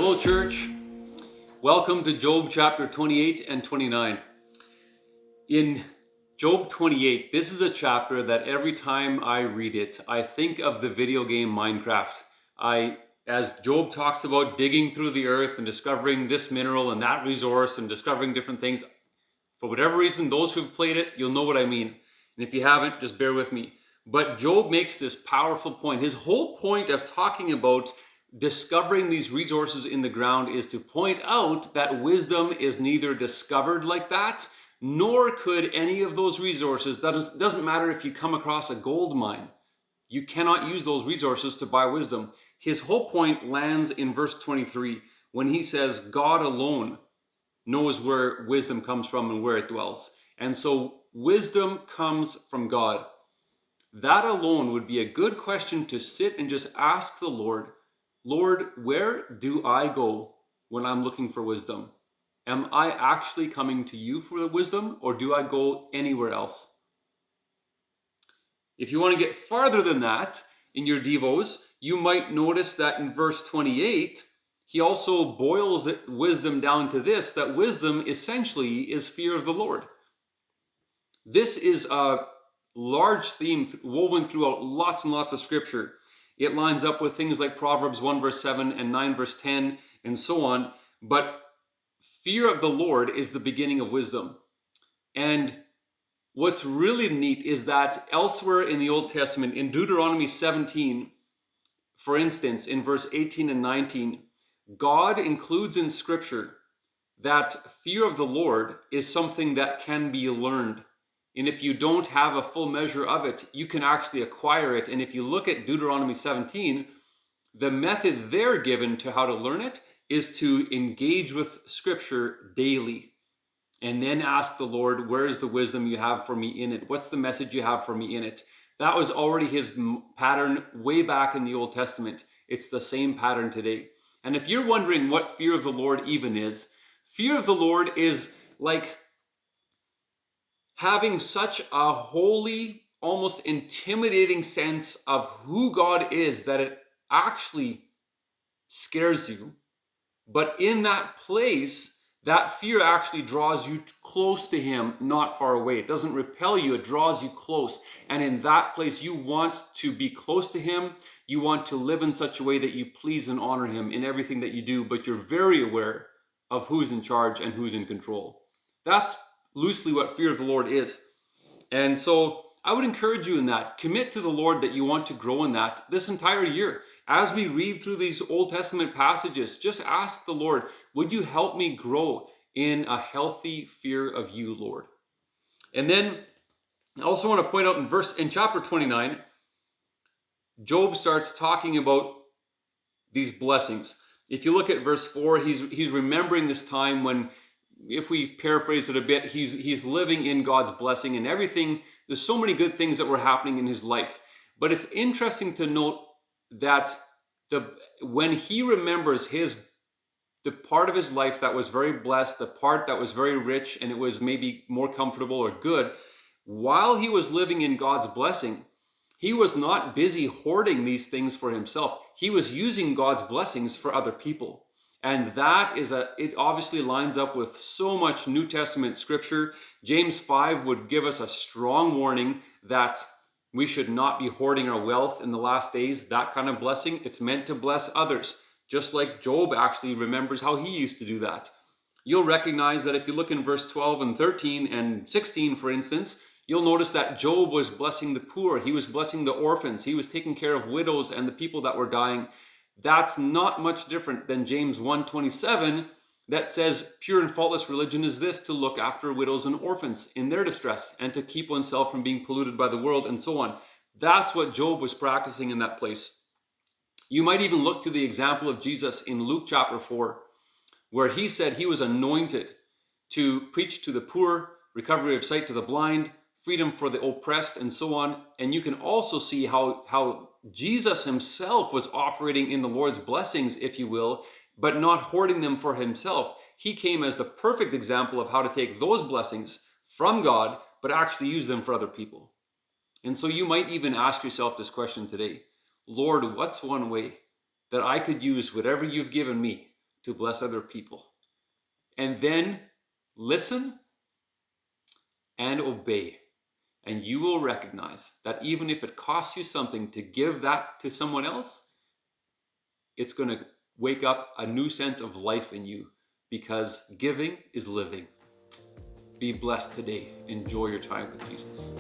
Hello, church. Welcome to Job chapter 28 and 29. In Job 28, this is a chapter that every time I read it, I think of the video game Minecraft. As Job talks about digging through the earth and discovering this mineral and that resource and discovering different things, for whatever reason, those who've played it, you'll know what I mean. And if you haven't, just bear with me. But Job makes this powerful point. His whole point of talking about discovering these resources in the ground is to point out that wisdom is neither discovered like that, nor could any of those resources. Doesn't matter if you come across a gold mine. You cannot use those resources to buy wisdom. His whole point lands in verse 23 when he says God alone knows where wisdom comes from and where it dwells. And so wisdom comes from God. That alone would be a good question to sit and just ask the Lord, Lord, where do I go when I'm looking for wisdom? Am I actually coming to you for the wisdom, or do I go anywhere else? If you want to get farther than that in your devos, you might notice that in verse 28, he also boils wisdom down to this, that wisdom essentially is fear of the Lord. This is a large theme woven throughout lots and lots of scripture. It lines up with things like Proverbs 1 verse 7 and 9 verse 10 and so on. But fear of the Lord is the beginning of wisdom. And what's really neat is that elsewhere in the Old Testament, in Deuteronomy 17, for instance, in verse 18 and 19, God includes in scripture that fear of the Lord is something that can be learned. And if you don't have a full measure of it, you can actually acquire it. And if you look at Deuteronomy 17, the method there given to how to learn it is to engage with scripture daily and then ask the Lord, where is the wisdom you have for me in it? What's the message you have for me in it? That was already his pattern way back in the Old Testament. It's the same pattern today. And if you're wondering what fear of the Lord even is, fear of the Lord is like having such a holy, almost intimidating sense of who God is that it actually scares you. But in that place, that fear actually draws you close to him, not far away. It doesn't repel you, it draws you close. And in that place, you want to be close to him. You want to live in such a way that you please and honor him in everything that you do, but you're very aware of who's in charge and who's in control. That's loosely what fear of the Lord is. And so I would encourage you in that. Commit to the Lord that you want to grow in that this entire year. As we read through these Old Testament passages, just ask the Lord, would you help me grow in a healthy fear of you, Lord? And then I also want to point out in chapter 29, Job starts talking about these blessings. If you look at verse 4, he's remembering this time when, if we paraphrase it a bit, he's living in God's blessing and everything. There's so many good things that were happening in his life. But it's interesting to note that when he remembers the part of his life that was very blessed, the part that was very rich, and it was maybe more comfortable or good, while he was living in God's blessing, he was not busy hoarding these things for himself. He was using God's blessings for other people. And it obviously lines up with so much New Testament scripture. James 5 would give us a strong warning that we should not be hoarding our wealth in the last days. That kind of blessing, it's meant to bless others. Just like Job actually remembers how he used to do that. You'll recognize that if you look in verse 12 and 13 and 16, for instance, you'll notice that Job was blessing the poor. He was blessing the orphans. He was taking care of widows and the people that were dying. That's not much different than James 1:27 that says pure and faultless religion is this, to look after widows and orphans in their distress and to keep oneself from being polluted by the world and so on. That's what Job was practicing in that place. You might even look to the example of Jesus in Luke chapter 4, where he said he was anointed to preach to the poor, recovery of sight to the blind, freedom for the oppressed, and so on. And you can also see how Jesus himself was operating in the Lord's blessings, if you will, but not hoarding them for himself. He came as the perfect example of how to take those blessings from God, but actually use them for other people. And so you might even ask yourself this question today. Lord, what's one way that I could use whatever you've given me to bless other people. And then listen and obey. And you will recognize that even if it costs you something to give that to someone else, it's going to wake up a new sense of life in you, because giving is living. Be blessed today. Enjoy your time with Jesus.